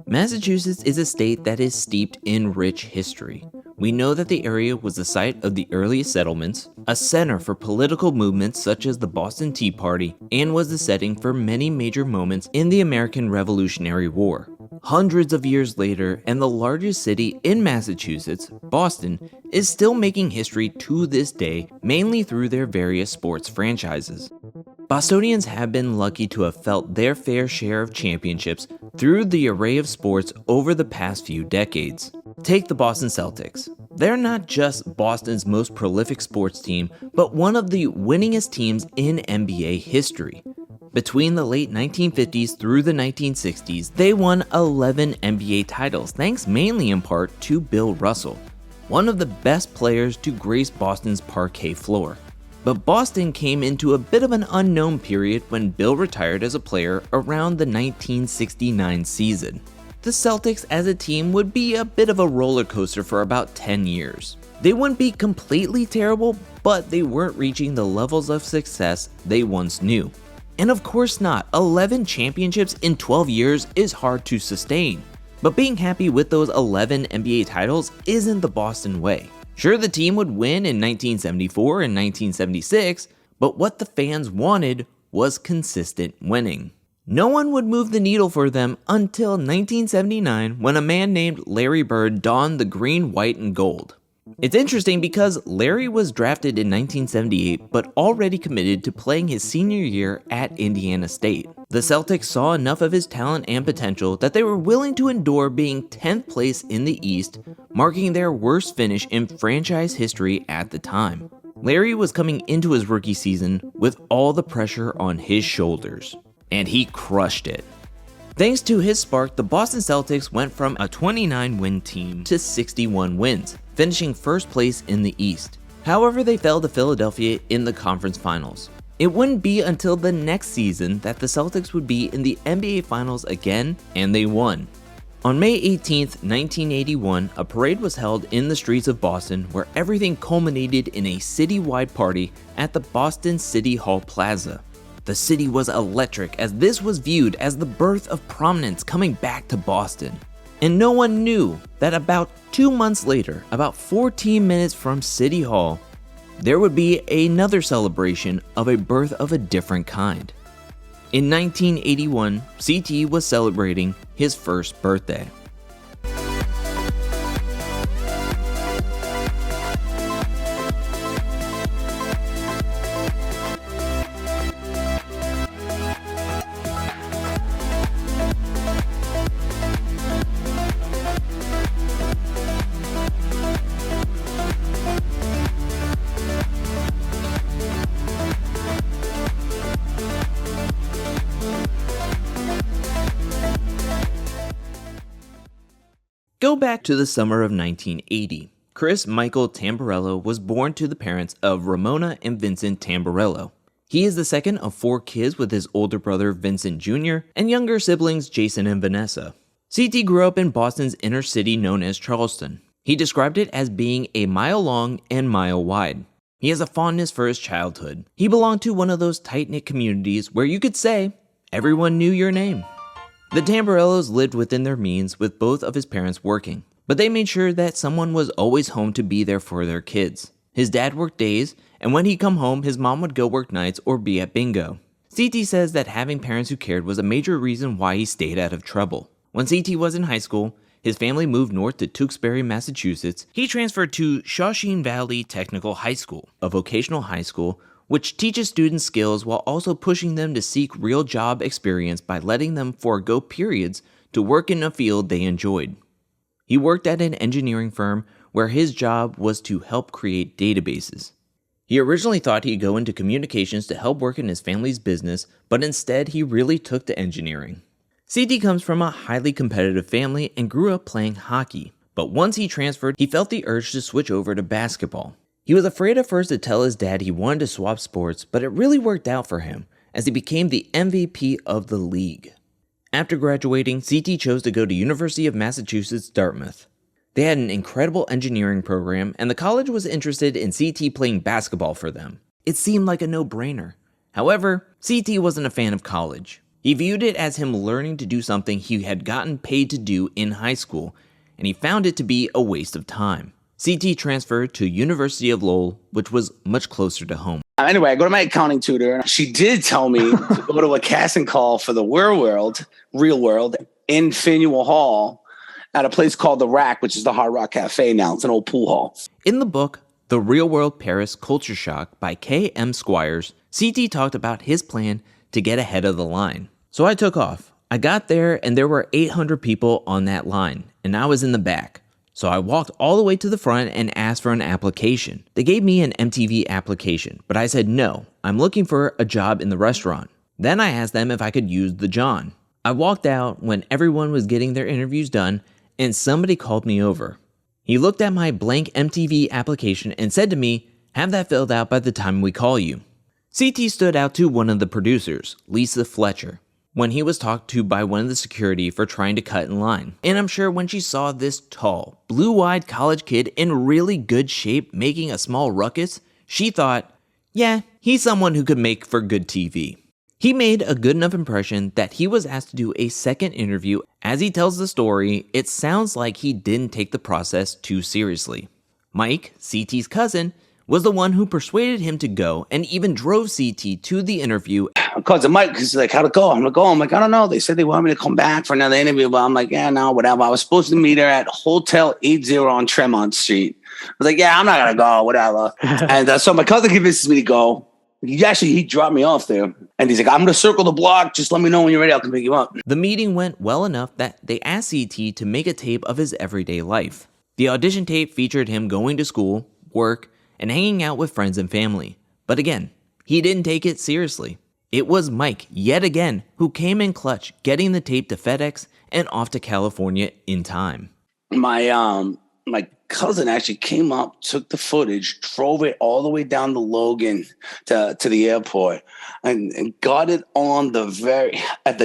Massachusetts is a state that is steeped in rich history. We know that the area was the site of the earliest settlements, a center for political movements such as the Boston Tea Party, and was the setting for many major moments in the American Revolutionary War. Hundreds of years later, and the largest city in Massachusetts, Boston, is still making history to this day, mainly through their various sports franchises. Bostonians have been lucky to have felt their fair share of championships through the array of sports over the past few decades. Take the Boston Celtics. They're not just Boston's most prolific sports team, but one of the winningest teams in NBA history. Between the late 1950s through the 1960s, they won 11 NBA titles, thanks mainly in part to Bill Russell, one of the best players to grace Boston's parquet floor. But Boston came into a bit of an unknown period when Bill retired as a player around the 1969 season. The Celtics as a team would be a bit of a roller coaster for about 10 years. They wouldn't be completely terrible, but they weren't reaching the levels of success they once knew. And of course not, 11 championships in 12 years is hard to sustain. But being happy with those 11 NBA titles isn't the Boston way. Sure, the team would win in 1974 and 1976, but what the fans wanted was consistent winning. No one would move the needle for them until 1979 when a man named Larry Bird donned the green, white, and gold. It's interesting because Larry was drafted in 1978 but already committed to playing his senior year at Indiana State. The Celtics saw enough of his talent and potential that they were willing to endure being 10th place in the East, marking their worst finish in franchise history at the time. Larry was coming into his rookie season with all the pressure on his shoulders, and he crushed it. Thanks to his spark, the Boston Celtics went from a 29-win team to 61 wins, finishing first place in the East. However, they fell to Philadelphia in the conference finals. It wouldn't be until the next season that the Celtics would be in the NBA Finals again, and they won. On May 18, 1981, a parade was held in the streets of Boston where everything culminated in a citywide party at the Boston City Hall Plaza. The city was electric as this was viewed as the birth of prominence coming back to Boston. And no one knew that about 2 months later, about 14 minutes from City Hall, there would be another celebration of a birth of a different kind. In 1981, CT was celebrating his first birthday. Go back to the summer of 1980. Chris Michael Tamburello was born to the parents of Ramona and Vincent Tamburello. He is the second of 4 kids with his older brother Vincent Jr. and younger siblings Jason and Vanessa. CT grew up in Boston's inner city known as Charleston. He described it as being a mile long and mile wide. He has a fondness for his childhood. He belonged to one of those tight-knit communities where you could say everyone knew your name. The Tamburellos lived within their means with both of his parents working, but they made sure that someone was always home to be there for their kids. His dad worked days, and when he'd come home, his mom would go work nights or be at bingo. CT says that having parents who cared was a major reason why he stayed out of trouble. When CT was in high school, his family moved north to Tewksbury, Massachusetts. He transferred to Shawshene Valley Technical High School, a vocational high school which teaches students skills while also pushing them to seek real job experience by letting them forego periods to work in a field they enjoyed. He worked at an engineering firm where his job was to help create databases. He originally thought he'd go into communications to help work in his family's business, but instead he really took to engineering. CT comes from a highly competitive family and grew up playing hockey, but once he transferred, he felt the urge to switch over to basketball. He was afraid at first to tell his dad he wanted to swap sports, but it really worked out for him, as he became the MVP of the league. After graduating, CT chose to go to University of Massachusetts, Dartmouth. They had an incredible engineering program, and the college was interested in CT playing basketball for them. It seemed like a no-brainer. However, CT wasn't a fan of college. He viewed it as him learning to do something he had gotten paid to do in high school, and he found it to be a waste of time. CT transferred to University of Lowell, which was much closer to home. Anyway, I go to my accounting tutor, and she did tell me to go to a casting call for the Real World in Faneuil Hall at a place called The Rack, which is the Hard Rock Cafe now. It's an old pool hall. In the book, The Real World Paris Culture Shock by K.M. Squires, CT talked about his plan to get ahead of the line. So I took off. I got there and there were 800 people on that line, and I was in the back. So I walked all the way to the front and asked for an application. They gave me an MTV application, but I said no, I'm looking for a job in the restaurant. Then I asked them if I could use the John. I walked out when everyone was getting their interviews done, and somebody called me over. He looked at my blank MTV application and said to me, "Have that filled out by the time we call you." CT stood out to one of the producers, Lisa Fletcher, when he was talked to by one of the security for trying to cut in line. And I'm sure when she saw this tall, blue-eyed college kid in really good shape making a small ruckus, she thought, yeah, he's someone who could make for good TV. He made a good enough impression that he was asked to do a second interview. As he tells the story, it sounds like he didn't take the process too seriously. Mike, CT's cousin, was the one who persuaded him to go and even drove CT to the interview. I called Mike because he's like, how'd it go? I'm like, I don't know. They said they want me to come back for another interview, but I'm like, yeah, no, whatever. I was supposed to meet her at Hotel 80 on Tremont Street. I was like, yeah, I'm not going to go, whatever. And so my cousin convinces me to go. He dropped me off there. And he's like, I'm going to circle the block. Just let me know when you're ready. I'll come pick you up. The meeting went well enough that they asked CT to make a tape of his everyday life. The audition tape featured him going to school, work, and hanging out with friends and family. But again, he didn't take it seriously. It was Mike, yet again, who came in clutch, getting the tape to FedEx and off to California in time. My cousin actually came up, took the footage, drove it all the way down to Logan to the airport, and got it on the at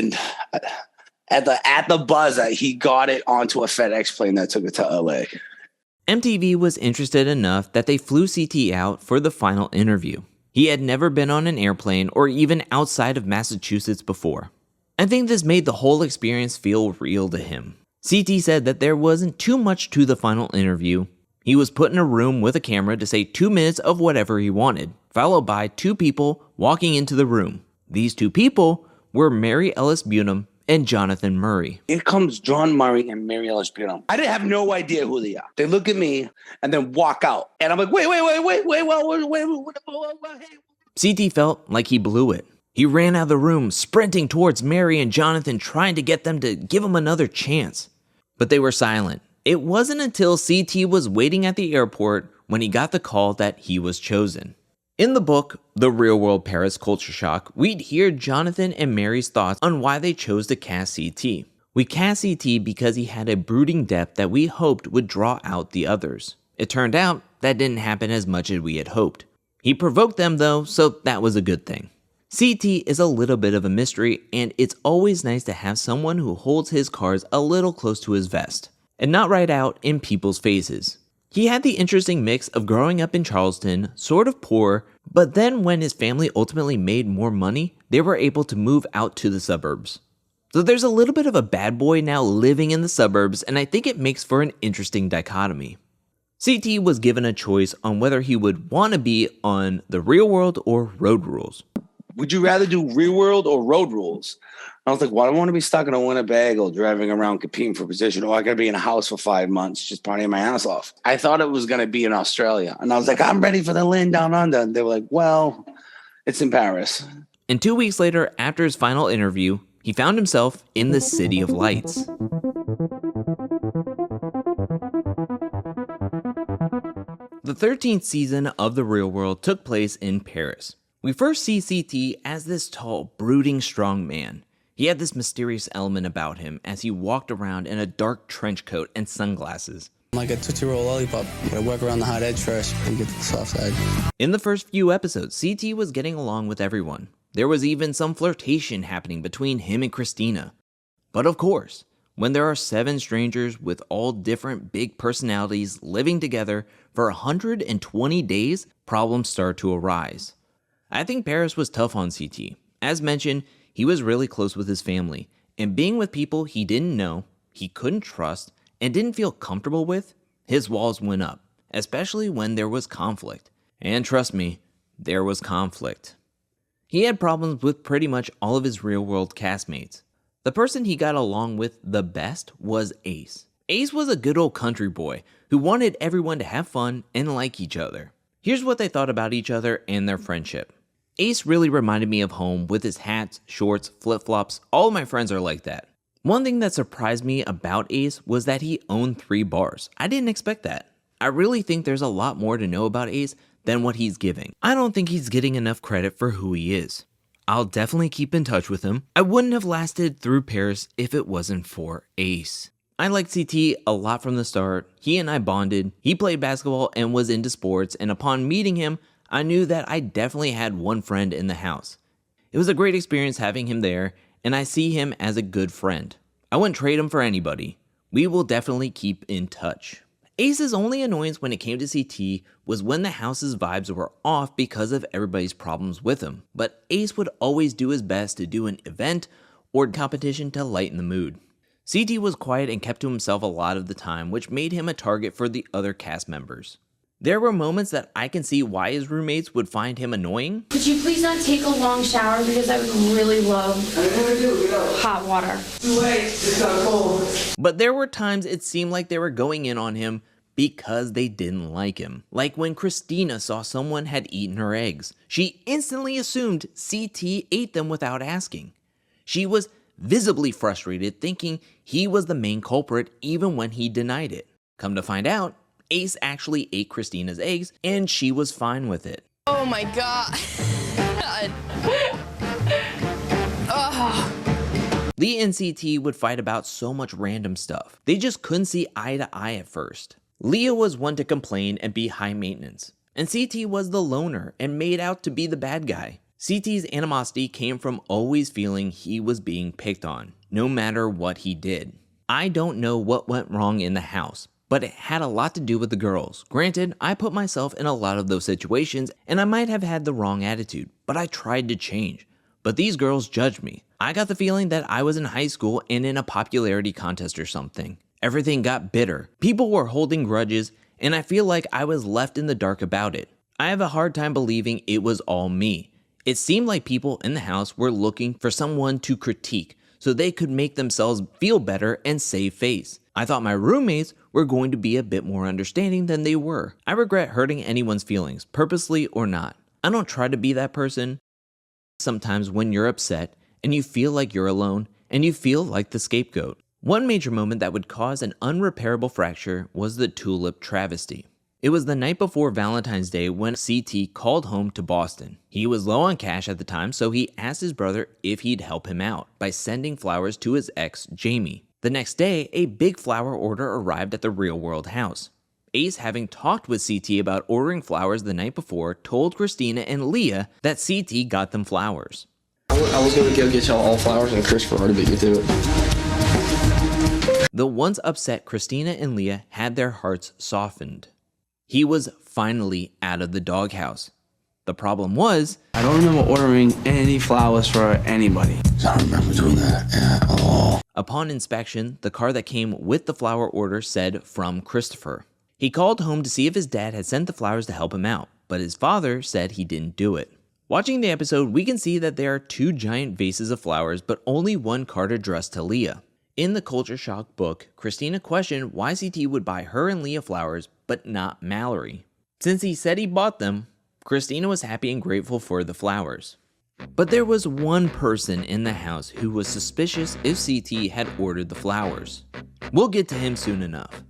the buzzer. He got it onto a FedEx plane that took it to LA. MTV was interested enough that they flew CT out for the final interview. He had never been on an airplane or even outside of Massachusetts before. I think this made the whole experience feel real to him. CT said that there wasn't too much to the final interview. He was put in a room with a camera to say 2 minutes of whatever he wanted, followed by 2 people walking into the room. These 2 people were Mary Ellis Bunham and Jonathan Murray. Here comes John Murray and Mary Ellis Bunham. I didn't have no idea who they are. They look at me and then walk out. And I'm like, wait. CT felt like he blew it. He ran out of the room, sprinting towards Mary and Jonathan, trying to get them to give him another chance. But they were silent. It wasn't until CT was waiting at the airport when he got the call that he was chosen. In the book, The Real World Paris Culture Shock, we'd hear Jonathan and Mary's thoughts on why they chose to cast CT. We cast CT because he had a brooding depth that we hoped would draw out the others. It turned out that didn't happen as much as we had hoped. He provoked them though, so that was a good thing. CT is a little bit of a mystery, and it's always nice to have someone who holds his cards a little close to his vest, and not right out in people's faces. He had the interesting mix of growing up in Charleston, sort of poor, but then when his family ultimately made more money, they were able to move out to the suburbs. So there's a little bit of a bad boy now living in the suburbs, and I think it makes for an interesting dichotomy. CT was given a choice on whether he would want to be on The Real World or Road Rules. Would you rather do Real World or Road Rules? I was like, well, I don't want to be stuck in a Winnebago driving around competing for position, or I got to be in a house for 5 months just partying my ass off. I thought it was going to be in Australia. And I was like, I'm ready for the land down under. And they were like, well, it's in Paris. And 2 weeks later, after his final interview, he found himself in the City of Lights. The 13th season of The Real World took place in Paris. We first see CT as this tall, brooding, strong man. He had this mysterious element about him as he walked around in a dark trench coat and sunglasses. Like a Tootsie Roll lollipop. I work around the hot edge first and get to the soft side. In the first few episodes, CT was getting along with everyone. There was even some flirtation happening between him and Christina. But of course, when there are 7 strangers with all different big personalities living together for 120 days, problems start to arise. I think Paris was tough on CT. As mentioned, He was really close with his family, and being with people he didn't know, he couldn't trust, and didn't feel comfortable with, his walls went up, especially when there was conflict. And trust me, there was conflict. He had problems with pretty much all of his real-world castmates. The person he got along with the best was Ace. Ace was a good old country boy who wanted everyone to have fun and like each other. Here's what they thought about each other and their friendship. Ace really reminded me of home with his hats, shorts, flip-flops. All of my friends are like that. One thing that surprised me about Ace was that he owned 3 bars. I didn't expect that. I really think there's a lot more to know about Ace than what he's giving. I don't think he's getting enough credit for who he is. I'll definitely keep in touch with him. I wouldn't have lasted through Paris if it wasn't for Ace. I liked CT a lot from the start. He and I bonded. He played basketball and was into sports, and upon meeting him, I knew that I definitely had one friend in the house. It was a great experience having him there, and I see him as a good friend. I wouldn't trade him for anybody. We will definitely keep in touch. Ace's only annoyance when it came to CT was when the house's vibes were off because of everybody's problems with him, but Ace would always do his best to do an event or competition to lighten the mood. CT was quiet and kept to himself a lot of the time, which made him a target for the other cast members. There were moments that I can see why his roommates would find him annoying. Could you please not take a long shower because I would really love hot water. Wait, it's not cold. But there were times it seemed like they were going in on him because they didn't like him. Like when Christina saw someone had eaten her eggs. She instantly assumed CT ate them without asking. She was visibly frustrated, thinking he was the main culprit even when he denied it. Come to find out, Ace actually ate Christina's eggs and she was fine with it. Oh my god. Oh. Leah and CT would fight about so much random stuff. They just couldn't see eye to eye at first. Leah was one to complain and be high maintenance, and CT was the loner and made out to be the bad guy. CT's animosity came from always feeling he was being picked on, no matter what he did. I don't know what went wrong in the house, but it had a lot to do with the girls. Granted, I put myself in a lot of those situations and I might have had the wrong attitude, but I tried to change. But these girls judged me. I got the feeling that I was in high school and in a popularity contest or something. Everything got bitter. People were holding grudges, and I feel like I was left in the dark about it. I have a hard time believing it was all me. It seemed like people in the house were looking for someone to critique so they could make themselves feel better and save face. I thought my roommates were going to be a bit more understanding than they were. I regret hurting anyone's feelings, purposely or not. I don't try to be that person. Sometimes when you're upset and you feel like you're alone and you feel like the scapegoat. One major moment that would cause an unrepairable fracture was the tulip travesty. It was the night before Valentine's Day when CT called home to Boston. He was low on cash at the time, so he asked his brother if he'd help him out by sending flowers to his ex, Jamie. The next day, a big flower order arrived at the real-world house. Ace, having talked with CT about ordering flowers the night before, told Christina and Leah that CT got them flowers. I was gonna go get y'all all flowers and Christopher already beat me to it. The once upset Christina and Leah had their hearts softened. He was finally out of the doghouse. The problem was, I don't remember ordering any flowers for anybody. I don't remember doing that at all. Upon inspection, the car that came with the flower order said from Christopher. He called home to see if his dad had sent the flowers to help him out, but his father said he didn't do it. Watching the episode, we can see that there are 2 giant vases of flowers, but only one card addressed to Leah. In the Culture Shock book, Christina questioned why CT would buy her and Leah flowers, but not Mallory. Since he said he bought them, Christina was happy and grateful for the flowers. But there was one person in the house who was suspicious if CT had ordered the flowers. We'll get to him soon enough.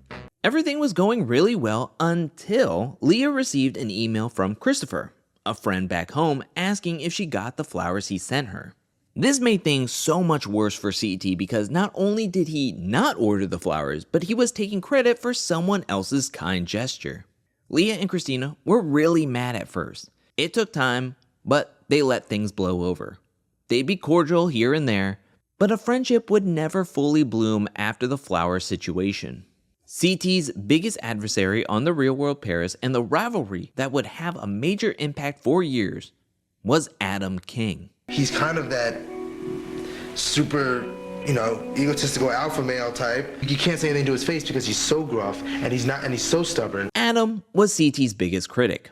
Everything was going really well until Leah received an email from Christopher, a friend back home, asking if she got the flowers he sent her. This made things so much worse for CT because not only did he not order the flowers, but he was taking credit for someone else's kind gesture. Leah and Christina were really mad at first. It took time, but they let things blow over. They'd be cordial here and there, but a friendship would never fully bloom after the flower situation. CT's biggest adversary on The Real World Paris and the rivalry that would have a major impact for years was Adam King. He's kind of that super, egotistical alpha male type. You can't say anything to his face because he's so gruff and he's so stubborn. Adam was CT's biggest critic.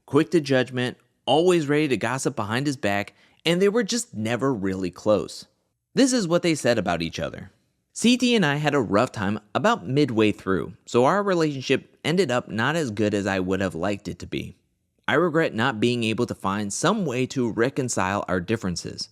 Quick to judgment, always ready to gossip behind his back, and they were just never really close. This is what they said about each other. CT and I had a rough time about midway through, so our relationship ended up not as good as I would have liked it to be. I regret not being able to find some way to reconcile our differences.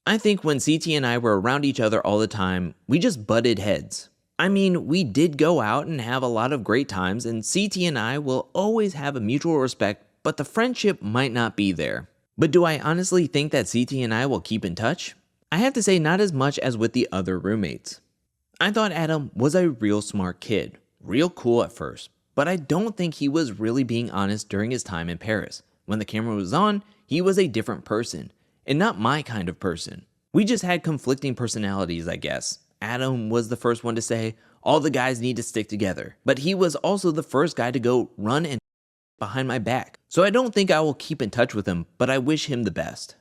I think when CT and I were around each other all the time, we just butted heads. I mean, we did go out and have a lot of great times, and CT and I will always have a mutual respect, but the friendship might not be there. But do I honestly think that CT and I will keep in touch? I have to say not as much as with the other roommates. I thought Adam was a real smart kid, real cool at first, but I don't think he was really being honest during his time in Paris. When the camera was on, he was a different person, and not my kind of person. We just had conflicting personalities, I guess. Adam was the first one to say, all the guys need to stick together, but he was also the first guy to go run and behind my back. So I don't think I will keep in touch with him, but I wish him the best.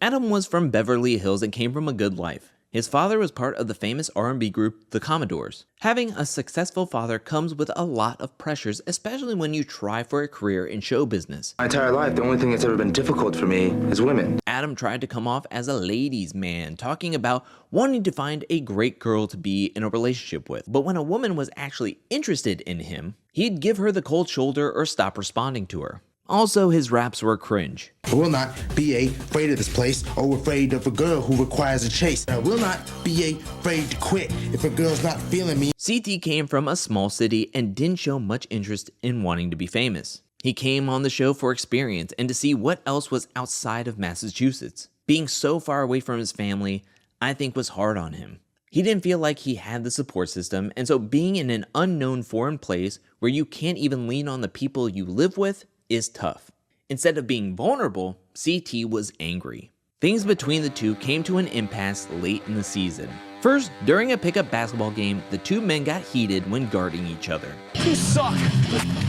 Adam was from Beverly Hills and came from a good life. His father was part of the famous R&B group, the Commodores. Having a successful father comes with a lot of pressures, especially when you try for a career in show business. My entire life, the only thing that's ever been difficult for me is women. Adam tried to come off as a ladies' man, talking about wanting to find a great girl to be in a relationship with. But when a woman was actually interested in him, he'd give her the cold shoulder or stop responding to her. Also, his raps were cringe. I will not be afraid of this place or afraid of a girl who requires a chase. I will not be afraid to quit if a girl's not feeling me. CT came from a small city and didn't show much interest in wanting to be famous. He came on the show for experience and to see what else was outside of Massachusetts. Being so far away from his family, I think was hard on him. He didn't feel like he had the support system, and so being in an unknown foreign place where you can't even lean on the people you live with is tough. Instead of being vulnerable, CT was angry. Things between the two came to an impasse late in the season. First, during a pickup basketball game, the two men got heated when guarding each other. You suck.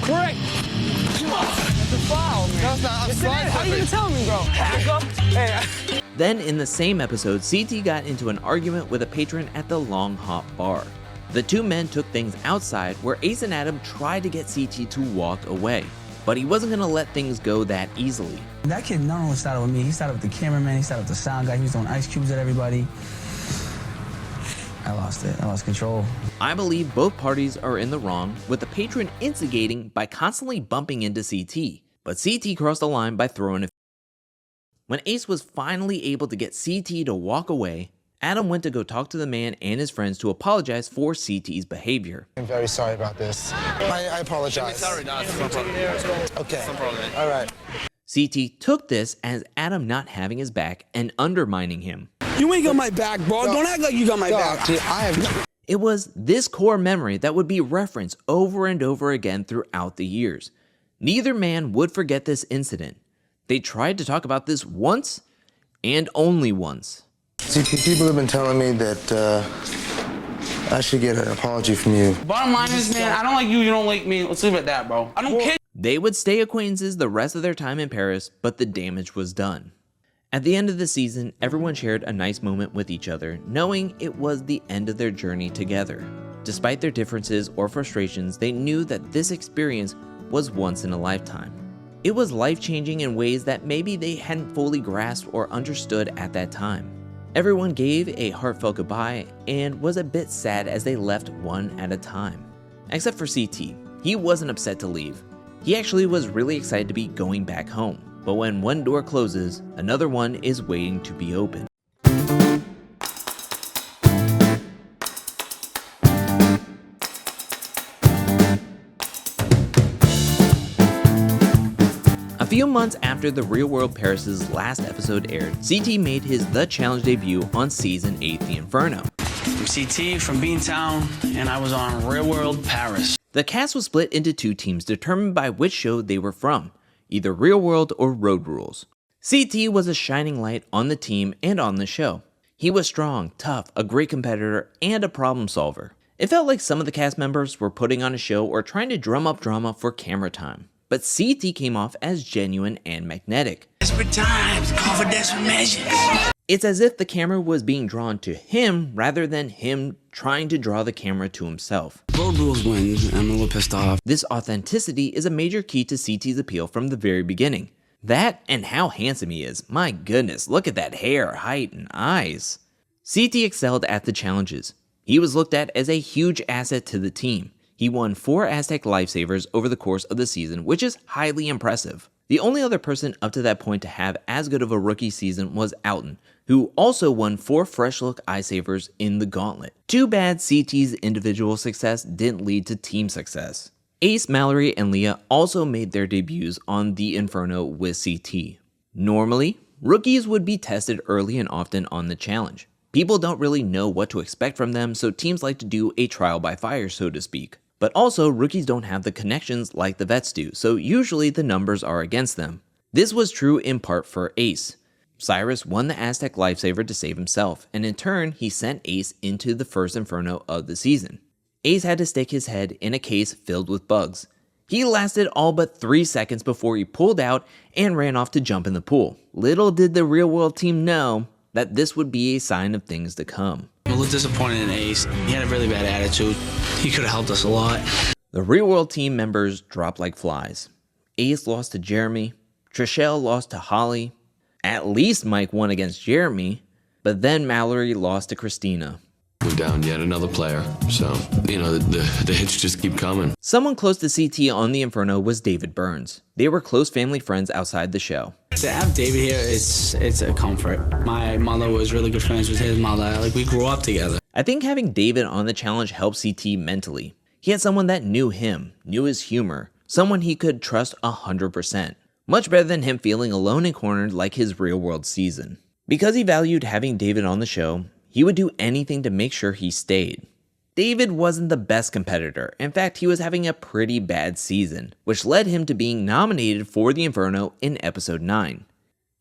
Great. That's a foul, man. That's not a foul. How you gonna tell me, bro? Hey. Then in the same episode, CT got into an argument with a patron at the Long Hop Bar. The two men took things outside where Ace and Adam tried to get CT to walk away. But he wasn't gonna let things go that easily. That kid not only started with me, he started with the cameraman, he started with the sound guy, he was throwing ice cubes at everybody. I lost it. I lost control. I believe both parties are in the wrong, with the patron instigating by constantly bumping into CT. But CT crossed the line by throwing a. When Ace was finally able to get CT to walk away, Adam went to go talk to the man and his friends to apologize for CT's behavior. I'm very sorry about this. I apologize. Sorry, no problem. Okay. No problem. All right. CT took this as Adam not having his back and undermining him. You ain't got my back, bro. Don't act like you got my back. It was this core memory that would be referenced over and over again throughout the years. Neither man would forget this incident. They tried to talk about this once and only once. See, people have been telling me that I should get an apology from you. Bottom line is, man, I don't like you, you don't like me. Let's leave it at that, bro. I don't care. They would stay acquaintances the rest of their time in Paris, but the damage was done. At the end of the season, everyone shared a nice moment with each other, knowing it was the end of their journey together. Despite their differences or frustrations, they knew that this experience was once in a lifetime. It was life-changing in ways that maybe they hadn't fully grasped or understood at that time. Everyone gave a heartfelt goodbye and was a bit sad as they left one at a time. Except for CT. He wasn't upset to leave. He actually was really excited to be going back home. But when one door closes, another one is waiting to be opened. A few months after The Real World Paris' last episode aired, CT made his The Challenge debut on Season 8, The Inferno. I'm CT from Beantown, and I was on Real World Paris. The cast was split into two teams determined by which show they were from, either Real World or Road Rules. CT was a shining light on the team and on the show. He was strong, tough, a great competitor, and a problem solver. It felt like some of the cast members were putting on a show or trying to drum up drama for camera time. But CT came off as genuine and magnetic. Desperate times call for desperate measures. It's as if the camera was being drawn to him rather than him trying to draw the camera to himself. Road rules wins. I'm a little pissed off. This authenticity is a major key to CT's appeal from the very beginning. That and how handsome he is. My goodness, look at that hair, height, and eyes. CT excelled at the challenges. He was looked at as a huge asset to the team. He won 4 Aztec Lifesavers over the course of the season, which is highly impressive. The only other person up to that point to have as good of a rookie season was Alton, who also won 4 Fresh Look Eye Savers in the gauntlet. Too bad CT's individual success didn't lead to team success. Ace, Mallory, and Leah also made their debuts on the Inferno with CT. Normally, rookies would be tested early and often on the challenge. People don't really know what to expect from them, so teams like to do a trial by fire, so to speak. But also, rookies don't have the connections like the vets do, so usually the numbers are against them. This was true in part for Ace. Cyrus won the Aztec Lifesaver to save himself, and in turn, he sent Ace into the first Inferno of the season. Ace had to stick his head in a case filled with bugs. He lasted all but 3 seconds before he pulled out and ran off to jump in the pool. Little did the real world team know that this would be a sign of things to come. I'm a little disappointed in Ace. He had a really bad attitude. He could have helped us a lot. The real world team members dropped like flies. Ace lost to Jeremy. Trishelle lost to Holly. At least Mike won against Jeremy. But then Mallory lost to Christina. We're down yet another player, so, the hits just keep coming. Someone close to CT on the Inferno was David Burns. They were close family friends outside the show. To have David here, it's a comfort. My mother was really good friends with his mother. Like, we grew up together. I think having David on the challenge helped CT mentally. He had someone that knew him, knew his humor, someone he could trust 100%. Much better than him feeling alone and cornered like his real-world season. Because he valued having David on the show, he would do anything to make sure he stayed. David wasn't the best competitor. In fact, he was having a pretty bad season, which led him to being nominated for the Inferno in episode 9.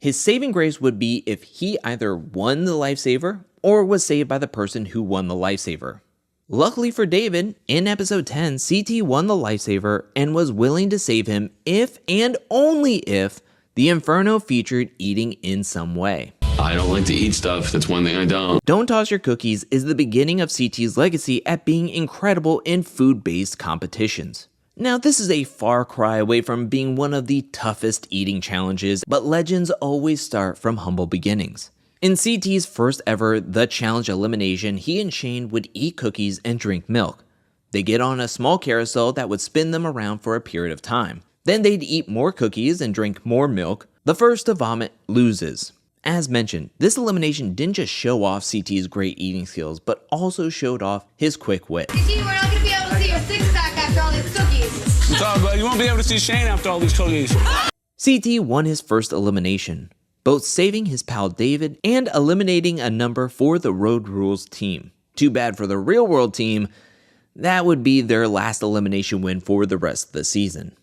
His saving grace would be if he either won the lifesaver or was saved by the person who won the lifesaver. Luckily for David, in episode 10, CT won the lifesaver and was willing to save him if and only if the Inferno featured eating in some way. I don't like to eat stuff, that's one thing I don't. Don't Toss Your Cookies is the beginning of CT's legacy at being incredible in food-based competitions. Now, this is a far cry away from being one of the toughest eating challenges, but legends always start from humble beginnings. In CT's first ever The Challenge elimination, he and Shane would eat cookies and drink milk. They get on a small carousel that would spin them around for a period of time. Then they'd eat more cookies and drink more milk. The first to vomit loses. As mentioned, this elimination didn't just show off CT's great eating skills, but also showed off his quick wit. CT, we're not going to be able to see your six-pack after all these cookies. It's all good. You won't be able to see Shane after all these cookies. CT won his first elimination, both saving his pal David and eliminating a number for the Road Rules team. Too bad for the real world team, that would be their last elimination win for the rest of the season.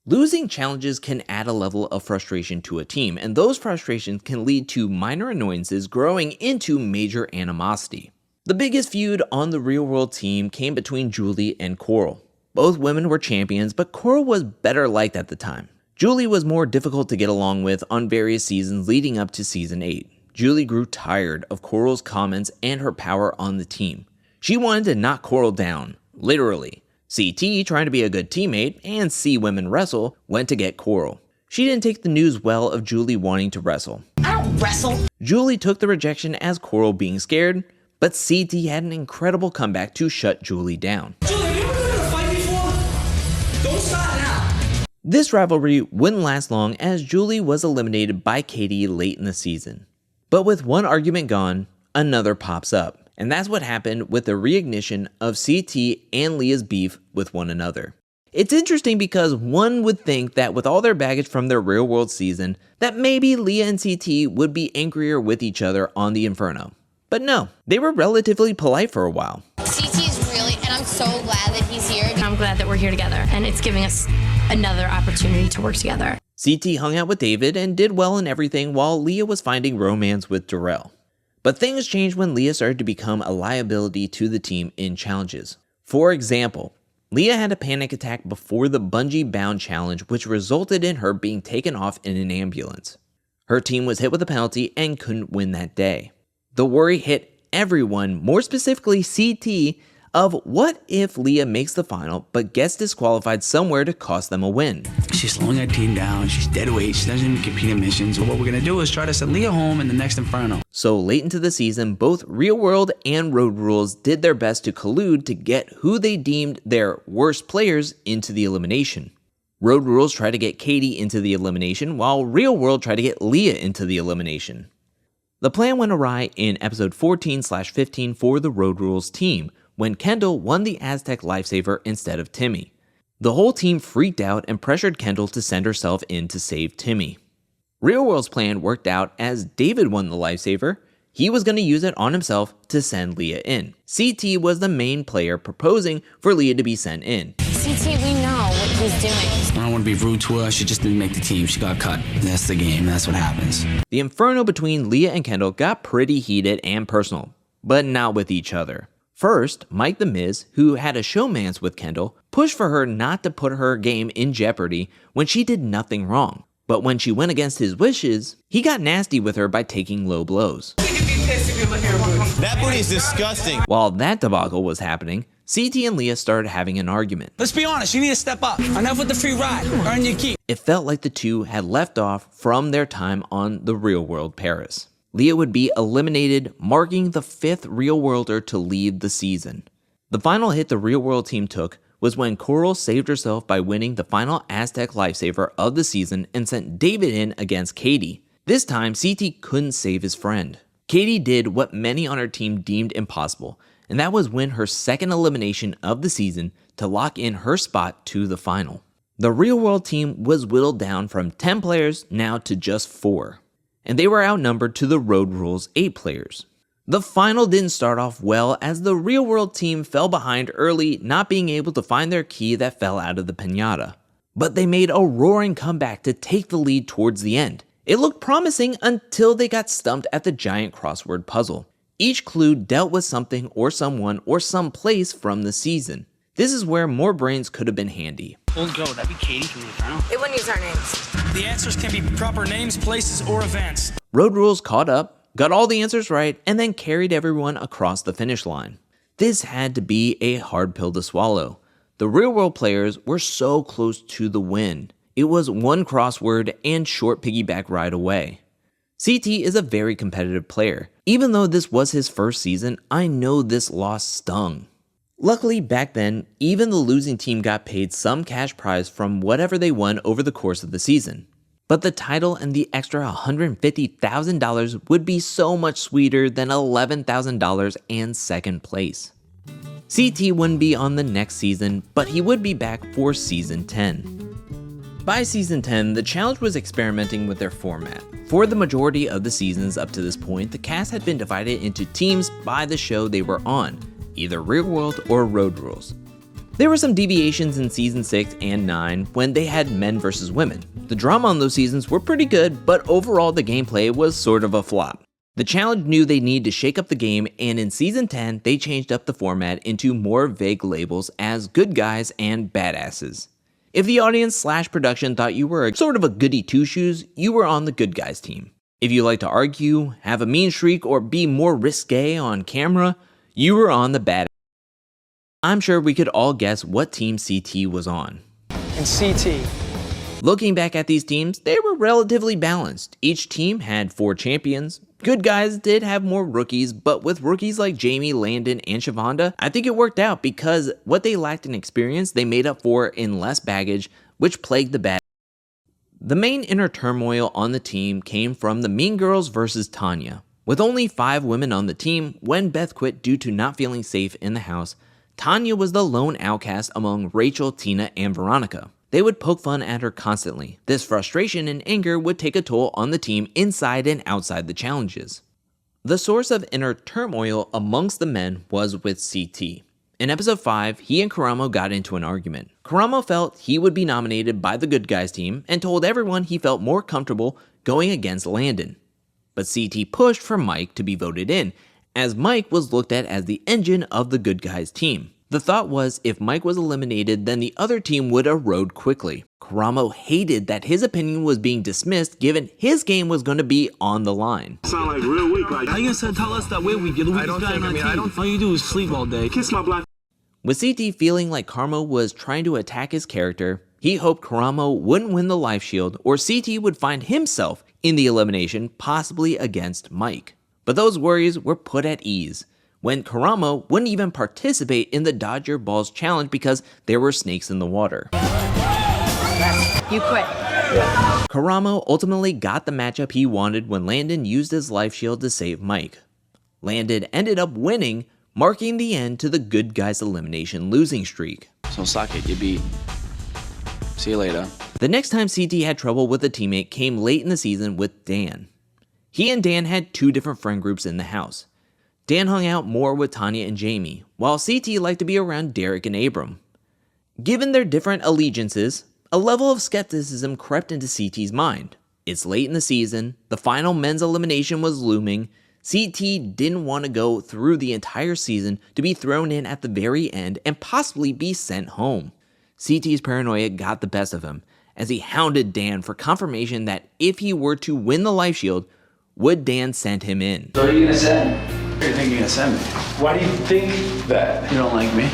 Losing challenges can add a level of frustration to a team, and those frustrations can lead to minor annoyances growing into major animosity. The biggest feud on the real world team came between Julie and Coral. Both women were champions, but Coral was better liked at the time. Julie was more difficult to get along with on various seasons leading up to season 8. Julie grew tired of Coral's comments and her power on the team. She wanted to knock Coral down, literally. CT, trying to be a good teammate and see women wrestle, went to get Coral. She didn't take the news well of Julie wanting to wrestle. I don't wrestle. Julie took the rejection as Coral being scared, but CT had an incredible comeback to shut Julie down. Julie, have you ever been in a fight before? Don't start now. This rivalry wouldn't last long as Julie was eliminated by Katie late in the season. But with one argument gone, another pops up. And that's what happened with the reignition of CT and Leah's beef with one another. It's interesting because one would think that with all their baggage from their real world season, that maybe Leah and CT would be angrier with each other on the Inferno. But no, they were relatively polite for a while. CT's really, and I'm so glad that he's here. I'm glad that we're here together, and it's giving us another opportunity to work together. CT hung out with David and did well in everything while Leah was finding romance with Duel. But things changed when Leah started to become a liability to the team in challenges. For example, Leah had a panic attack before the bungee bound challenge, which resulted in her being taken off in an ambulance. Her team was hit with a penalty and couldn't win that day. The worry hit everyone, more specifically CT, of what if Leah makes the final but gets disqualified somewhere to cost them a win. She's slowing her team down. She's dead weight. She doesn't even compete in missions. What we're going to do is try to send Leah home in the next Inferno. So late into the season, both Real World and Road Rules did their best to collude to get who they deemed their worst players into the elimination. Road Rules tried to get Katie into the elimination, while Real World tried to get Leah into the elimination. The plan went awry in episode 14/15 for the Road Rules team, when Kendall won the Aztec Lifesaver instead of Timmy. The whole team freaked out and pressured Kendall to send herself in to save Timmy. Real World's plan worked out as David won the Lifesaver. He was going to use it on himself to send Leah in. CT was the main player proposing for Leah to be sent in. CT, we know what he's doing. I don't want to be rude to her. She just didn't make the team. She got cut. That's the game. That's what happens. The Inferno between Leah and Kendall got pretty heated and personal, but not with each other. First, Mike the Miz, who had a showmance with Kendall, pushed for her not to put her game in jeopardy when she did nothing wrong. But when she went against his wishes, he got nasty with her by taking low blows. That booty is disgusting. While that debacle was happening, CT and Leah started having an argument. Let's be honest. You need to step up. Enough with the free ride. Earn your keep. It felt like the two had left off from their time on the Real World Paris. Leah would be eliminated, marking the 5th Real Worlder to leave the season. The final hit the Real World team took was when Coral saved herself by winning the final Aztec Lifesaver of the season and sent David in against Katie. This time, CT couldn't save his friend. Katie did what many on her team deemed impossible, and that was win her second elimination of the season to lock in her spot to the final. The Real World team was whittled down from 10 players now to just 4. And they were outnumbered to the Road Rules 8 players. The final didn't start off well as the Real World team fell behind early, not being able to find their key that fell out of the piñata. But they made a roaring comeback to take the lead towards the end. It looked promising until they got stumped at the giant crossword puzzle. Each clue dealt with something or someone or some place from the season. This is where more brains could have been handy. Old girl, that'd be Katie from the Inferno. They wouldn't use our names. The answers can be proper names, places, or events. Road Rules caught up, got all the answers right, and then carried everyone across the finish line. This had to be a hard pill to swallow. The Real World players were so close to the win. It was one crossword and short piggyback ride away. CT is a very competitive player. Even though this was his first season, I know this loss stung. Luckily, back then, even the losing team got paid some cash prize from whatever they won over the course of the season. But the title and the extra $150,000 would be so much sweeter than $11,000 and second place. CT wouldn't be on the next season, but he would be back for season 10. By season 10, the challenge was experimenting with their format. For the majority of the seasons up to this point, the cast had been divided into teams by the show they were on, either Real World or Road Rules. There were some deviations in season 6 and 9 when they had men versus women. The drama on those seasons were pretty good, but overall the gameplay was sort of a flop. The challenge knew they needed to shake up the game, and in season 10 they changed up the format into more vague labels as good guys and badasses. If the audience / production thought you were sort of a goody two-shoes, you were on the good guys team. If you like to argue, have a mean streak, or be more risque on camera, you were on the bad. I'm sure we could all guess what team CT was on. And CT. Looking back at these teams, they were relatively balanced. Each team had 4 champions. Good guys did have more rookies, but with rookies like Jamie, Landon, and Shavonda, I think it worked out because what they lacked in experience, they made up for in less baggage, which plagued the bad. The main inner turmoil on the team came from the Mean Girls versus Tanya. With only 5 women on the team, when Beth quit due to not feeling safe in the house, Tanya was the lone outcast among Rachel, Tina, and Veronica. They would poke fun at her constantly. This frustration and anger would take a toll on the team inside and outside the challenges. The source of inner turmoil amongst the men was with CT. In episode 5, he and Karamo got into an argument. Karamo felt he would be nominated by the good guys team and told everyone he felt more comfortable going against Landon. But CT pushed for Mike to be voted in, as Mike was looked at as the engine of the good guys team. The thought was if Mike was eliminated, then the other team would erode quickly. Karamo hated that his opinion was being dismissed given his game was going to be on the line. Sound like real weak. Like, how you gonna tell us that we're weak? You're the weakest guy on our team. All you do is sleep all day. Kiss my black. With CT feeling like Karamo was trying to attack his character, he hoped Karamo wouldn't win the life shield or CT would find himself in the elimination, possibly against Mike. But those worries were put at ease when Karamo wouldn't even participate in the Dodge Your Balls challenge because there were snakes in the water. You quit. Karamo ultimately got the matchup he wanted when Landon used his life shield to save Mike. Landon ended up winning, marking the end to the good guys' elimination losing streak. So suck it, you beat. See you later. The next time CT had trouble with a teammate came late in the season with Dan. He and Dan had two different friend groups in the house. Dan hung out more with Tanya and Jamie, while CT liked to be around Derek and Abram. Given their different allegiances, a level of skepticism crept into CT's mind. It's late in the season, the final men's elimination was looming, CT didn't want to go through the entire season to be thrown in at the very end and possibly be sent home. CT's paranoia got the best of him as he hounded Dan for confirmation that if he were to win the life shield, would Dan send him in. So what are you gonna send? What do you think you're gonna send me? Why do you think that? You don't like me?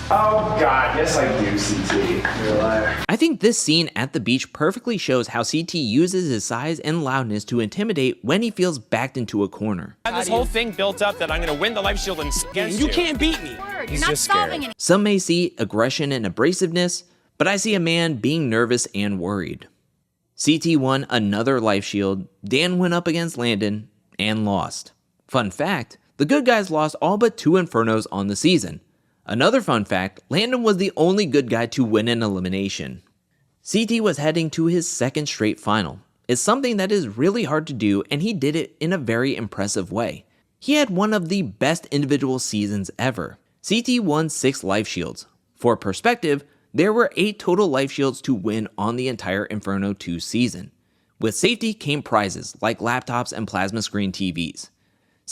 Oh God, yes I do, CT. You're a liar. I think this scene at the beach perfectly shows how CT uses his size and loudness to intimidate when he feels backed into a corner. I have this whole thing built up that I'm going to win the life shield and against you. You can't beat me. You're not solving it. Some may see aggression and abrasiveness, but I see a man being nervous and worried. CT won another life shield, Dan went up against Landon, and lost. Fun fact, the good guys lost all but 2 Infernos on the season. Another fun fact, Landon was the only good guy to win an elimination. CT was heading to his second straight final. It's something that is really hard to do, and he did it in a very impressive way. He had one of the best individual seasons ever. CT won 6 life shields. For perspective, there were 8 total life shields to win on the entire Inferno 2 season. With safety came prizes like laptops and plasma screen TVs.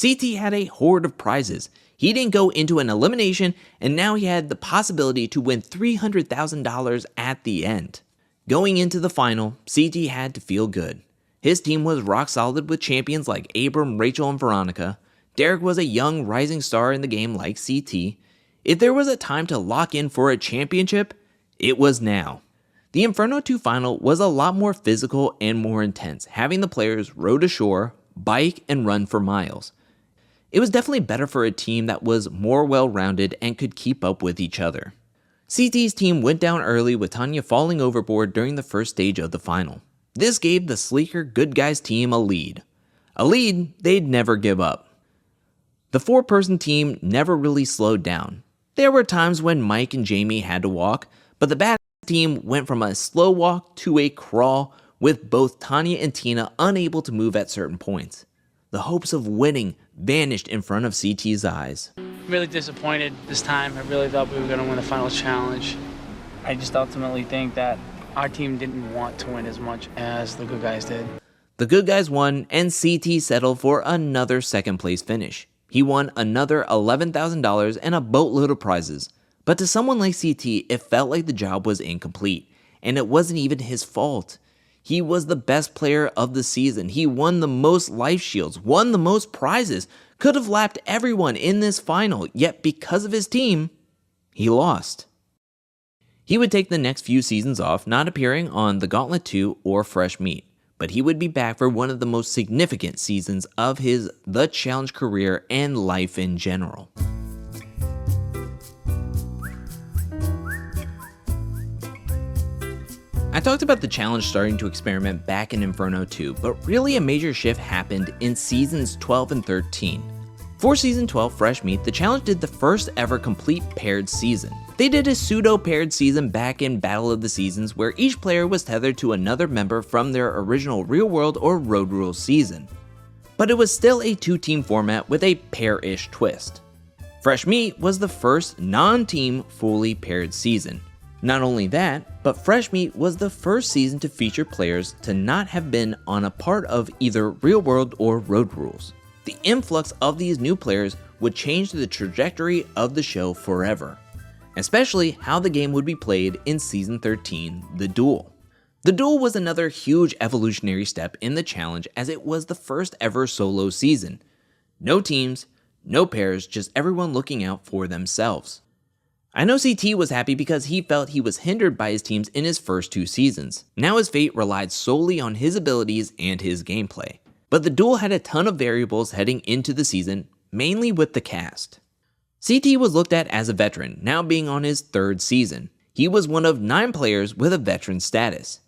CT had a horde of prizes. He didn't go into an elimination, and now he had the possibility to win $300,000 at the end. Going into the final, CT had to feel good. His team was rock solid with champions like Abram, Rachel, and Veronica. Derek was a young rising star in the game like CT. If there was a time to lock in for a championship, it was now. The Inferno 2 final was a lot more physical and more intense, having the players row to shore, bike, and run for miles. It was definitely better for a team that was more well-rounded and could keep up with each other. CT's team went down early with Tanya falling overboard during the first stage of the final. This gave the sleeker good guys team a lead they'd never give up. The 4-person team never really slowed down. There were times when Mike and Jamie had to walk, but the bad team went from a slow walk to a crawl, with both Tanya and Tina unable to move at certain points. The hopes of winning vanished in front of CT's eyes. Really disappointed this time. I really thought we were going to win the final challenge. I just ultimately think that our team didn't want to win as much as the good guys did. The good guys won, and CT settled for another second place finish. He won another $11,000 and a boatload of prizes. But to someone like CT, it felt like the job was incomplete, and it wasn't even his fault. He was the best player of the season. He won the most life shields, won the most prizes, could have lapped everyone in this final, yet because of his team, he lost. He would take the next few seasons off, not appearing on The Gauntlet 2 or Fresh Meat, but he would be back for one of the most significant seasons of his The Challenge career and life in general. I talked about the challenge starting to experiment back in Inferno 2, but really a major shift happened in seasons 12 and 13. For season 12 Fresh Meat, the challenge did the first ever complete paired season. They did a pseudo paired season back in Battle of the Seasons where each player was tethered to another member from their original Real World or Road Rules season. But it was still a 2-team format with a pair-ish twist. Fresh Meat was the first non-team fully paired season. Not only that, but Fresh Meat was the first season to feature players to not have been on a part of either Real World or Road Rules. The influx of these new players would change the trajectory of the show forever. especially how the game would be played in Season 13, The Duel. The Duel was another huge evolutionary step in the challenge as it was the first ever solo season. No teams, no pairs, just everyone looking out for themselves. I know CT was happy because he felt he was hindered by his teams in his first 2 seasons. Now his fate relied solely on his abilities and his gameplay. But the Duel had a ton of variables heading into the season, mainly with the cast. CT was looked at as a veteran, now being on his 3rd season. He was one of 9 players with a veteran status.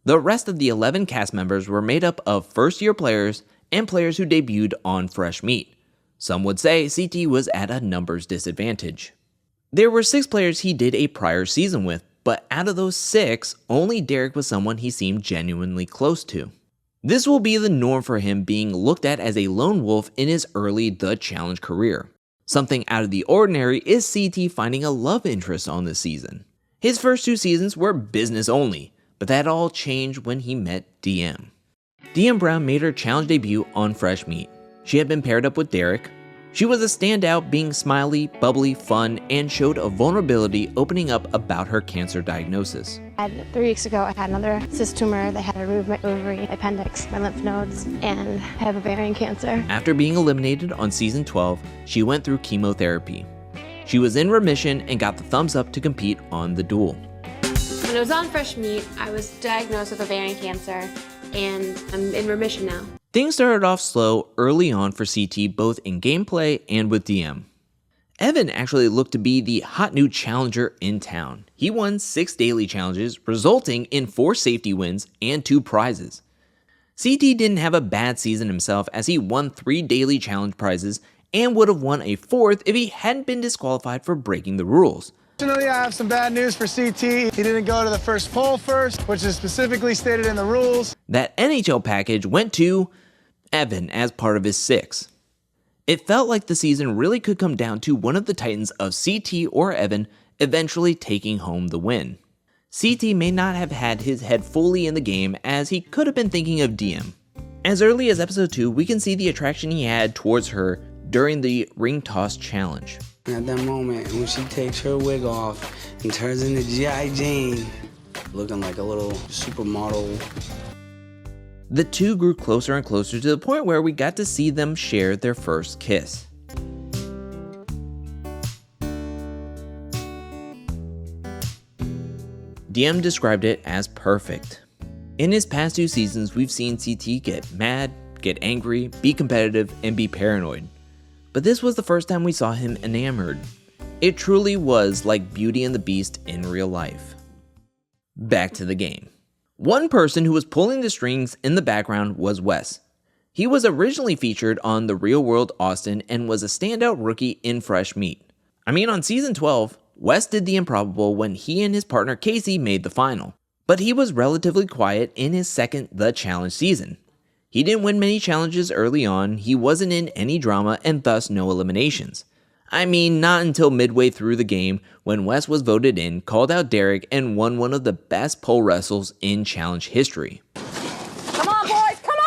The rest of the 11 cast members were made up of first-year players and players who debuted on fresh meat. Some would say CT was at a numbers disadvantage. There were 6 players he did a prior season with, but out of those 6, only Derek was someone he seemed genuinely close to. This will be the norm for him, being looked at as a lone wolf in his early The Challenge career. Something out of the ordinary is CT finding a love interest on this season. His first 2 seasons were business only, but that all changed when he met DM. DM Brown made her challenge debut on Fresh Meat. She had been paired up with Derek. She was a standout, being smiley, bubbly, fun, and showed a vulnerability opening up about her cancer diagnosis. 3 weeks ago, I had another cyst tumor. They had to remove my ovary, appendix, my lymph nodes, and I have ovarian cancer. After being eliminated on season 12, she went through chemotherapy. She was in remission and got the thumbs up to compete on The Duel. When I was on Fresh Meat, I was diagnosed with ovarian cancer, and I'm in remission now. Things started off slow early on for CT, both in gameplay and with DM. Evan actually looked to be the hot new challenger in town. He won 6 daily challenges, resulting in 4 safety wins and 2 prizes. CT didn't have a bad season himself, as he won 3 daily challenge prizes and would have won a 4th if he hadn't been disqualified for breaking the rules. Fortunately, I have some bad news for CT. He didn't go to the first poll first, which is specifically stated in the rules. That NHL package went to Evan as part of his 6. It felt like the season really could come down to one of the titans of CT or Evan eventually taking home the win. CT may not have had his head fully in the game, as he could have been thinking of DM. As early as episode 2, we can see the attraction he had towards her during the ring toss challenge. At that moment, when she takes her wig off and turns into G.I. Jane, looking like a little supermodel. The two grew closer and closer to the point where we got to see them share their first kiss. DM described it as perfect. In his past 2 seasons, we've seen CT get mad, get angry, be competitive, and be paranoid. But this was the first time we saw him enamored. It truly was like Beauty and the Beast in real life. Back to the game. One person who was pulling the strings in the background was Wes. He was originally featured on The Real World Austin and was a standout rookie in Fresh Meat. On season 12, Wes did the improbable when he and his partner Casey made the final. But he was relatively quiet in his second The Challenge season. He didn't win many challenges early on, he wasn't in any drama, and thus no eliminations. Not until midway through the game when Wes was voted in, called out Derek, and won one of the best pole wrestles in challenge history. Come on, boys, come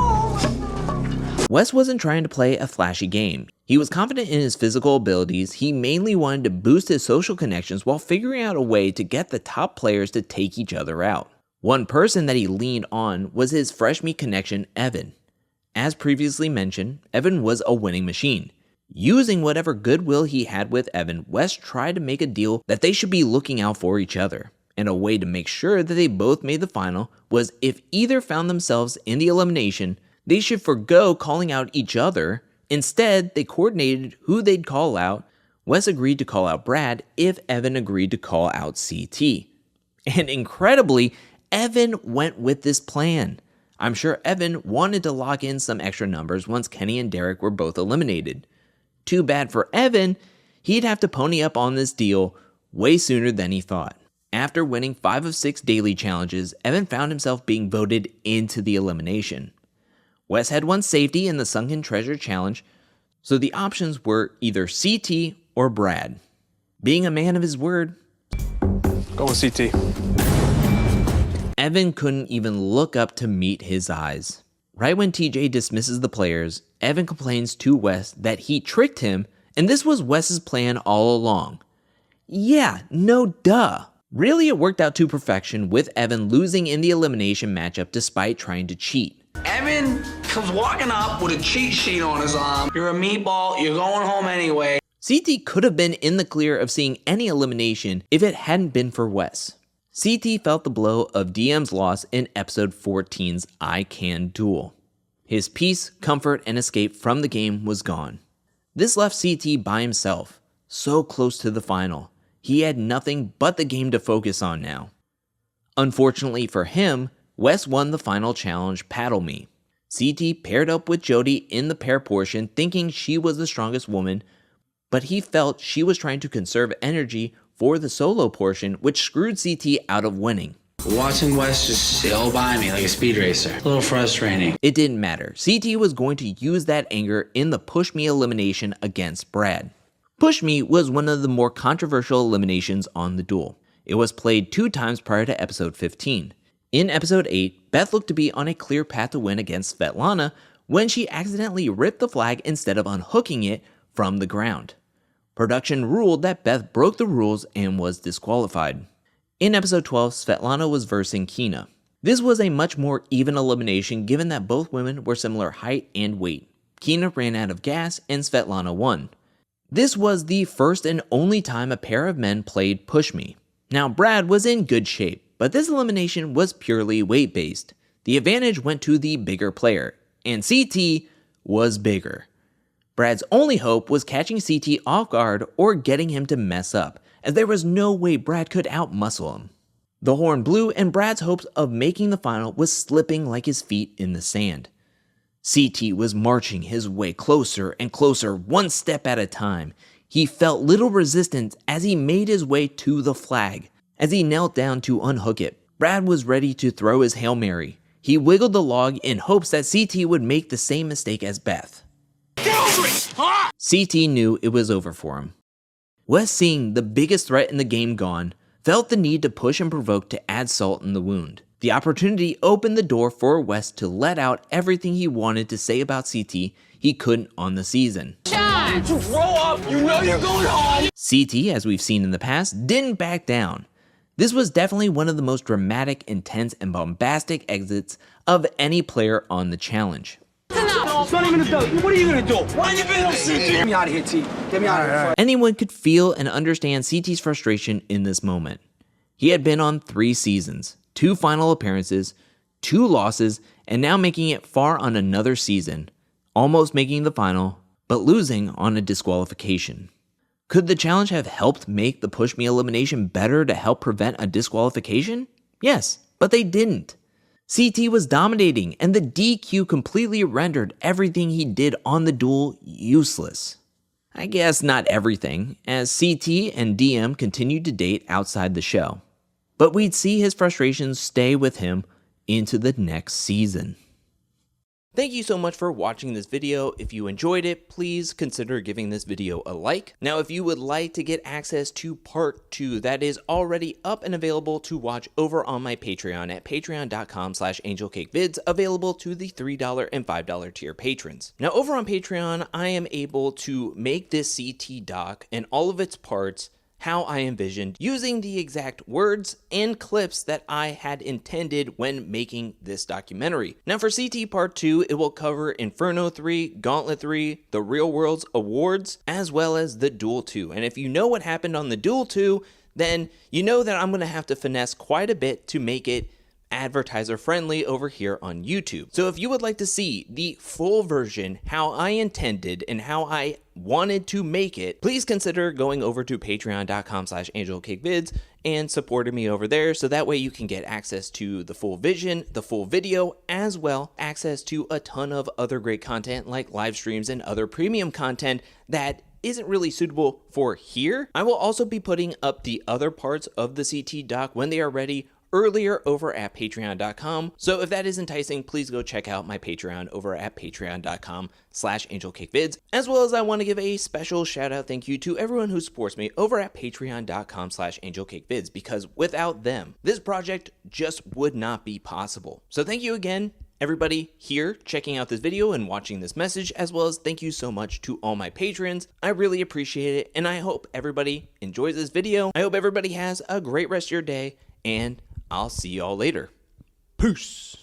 on! Wes wasn't trying to play a flashy game. He was confident in his physical abilities. He mainly wanted to boost his social connections while figuring out a way to get the top players to take each other out. One person that he leaned on was his Fresh Meat connection, Evan. As previously mentioned, Evan was a winning machine. Using whatever goodwill he had with Evan, Wes tried to make a deal that they should be looking out for each other. And a way to make sure that they both made the final was if either found themselves in the elimination, they should forgo calling out each other. Instead, they coordinated who they'd call out. Wes agreed to call out Brad if Evan agreed to call out CT. And incredibly, Evan went with this plan. I'm sure Evan wanted to lock in some extra numbers once Kenny and Derek were both eliminated. Too bad for Evan, he'd have to pony up on this deal way sooner than he thought. After winning 5 of 6 daily challenges, Evan found himself being voted into the elimination. Wes had won safety in the Sunken Treasure Challenge, so the options were either CT or Brad. Being a man of his word, go with CT. Evan couldn't even look up to meet his eyes. Right when TJ dismisses the players, Evan complains to Wes that he tricked him, and this was Wes's plan all along. Yeah, no duh. Really, it worked out to perfection with Evan losing in the elimination matchup despite trying to cheat. Evan comes walking up with a cheat sheet on his arm. You're a meatball, you're going home anyway. CT could have been in the clear of seeing any elimination if it hadn't been for Wes. CT felt the blow of DM's loss in episode 14's I Can Duel. His peace, comfort, and escape from the game was gone. This left CT by himself, so close to the final. He had nothing but the game to focus on now. Unfortunately for him, Wes won the final challenge, Paddle Me. CT paired up with Jody in the pair portion thinking she was the strongest woman, but he felt she was trying to conserve energy for the solo portion, which screwed CT out of winning. Watching Wes just sail by me like a speed racer. A little frustrating. It didn't matter. CT was going to use that anger in the Push Me elimination against Brad. Push Me was one of the more controversial eliminations on the Duel. It was played 2 times prior to episode 15. In episode 8, Beth looked to be on a clear path to win against Svetlana when she accidentally ripped the flag instead of unhooking it from the ground. Production ruled that Beth broke the rules and was disqualified. In episode 12, Svetlana was versing Kina. This was a much more even elimination given that both women were similar height and weight. Kina ran out of gas and Svetlana won. This was the first and only time a pair of men played Push Me. Now Brad was in good shape, but this elimination was purely weight-based. The advantage went to the bigger player, and CT was bigger. Brad's only hope was catching CT off guard or getting him to mess up, as there was no way Brad could outmuscle him. The horn blew and Brad's hopes of making the final was slipping like his feet in the sand. CT was marching his way closer and closer, one step at a time. He felt little resistance as he made his way to the flag. As he knelt down to unhook it, Brad was ready to throw his Hail Mary. He wiggled the log in hopes that CT would make the same mistake as Beth. CT knew it was over for him. Wes, seeing the biggest threat in the game gone, felt the need to push and provoke to add salt in the wound. The opportunity opened the door for Wes to let out everything he wanted to say about CT he couldn't on the season. You grow up, you know you're going home. CT, as we've seen in the past, didn't back down. This was definitely one of the most dramatic, intense, and bombastic exits of any player on the challenge. It's not even a dog. What are you gonna do? Why are you being CT? Get me out of here, T. Get me out of here. Anyone could feel and understand CT's frustration in this moment. He had been on 3 seasons, 2 final appearances, 2 losses, and now making it far on another season, almost making the final, but losing on a disqualification. Could the challenge have helped make the Push Me elimination better to help prevent a disqualification? Yes, but they didn't. CT was dominating, and the DQ completely rendered everything he did on the Duel useless. I guess not everything, as CT and DM continued to date outside the show. But we'd see his frustrations stay with him into the next season. Thank you so much for watching this video. If you enjoyed it, please consider giving this video a like. Now, if you would like to get access to part 2, that is already up and available to watch over on my Patreon at patreon.com/angelcakevids, available to the $3 and $5 tier patrons. Now, over on Patreon, I am able to make this CT doc and all of its parts how I envisioned, using the exact words and clips that I had intended when making this documentary. Now for CT Part 2, it will cover Inferno 3, Gauntlet 3, the Real World's awards, as well as the Duel 2. And if you know what happened on the Duel 2, then you know that I'm going to have to finesse quite a bit to make it advertiser friendly over here on YouTube. So if you would like to see the full version, how I intended and how I wanted to make it, please consider going over to patreon.com/angelcakevids and supporting me over there, so that way you can get access to the full vision, the full video, as well access to a ton of other great content like live streams and other premium content that isn't really suitable for here. I will also be putting up the other parts of the CT doc when they are ready earlier over at patreon.com. So if that is enticing, please go check out my Patreon over at patreon.com/angelcakevids. As well as I want to give a special shout out thank you to everyone who supports me over at patreon.com/angelcakevids, because without them, this project just would not be possible. So thank you again, everybody here checking out this video and watching this message, as well as thank you so much to all my patrons. I really appreciate it, and I hope everybody enjoys this video. I hope everybody has a great rest of your day, and I'll see y'all later. Peace.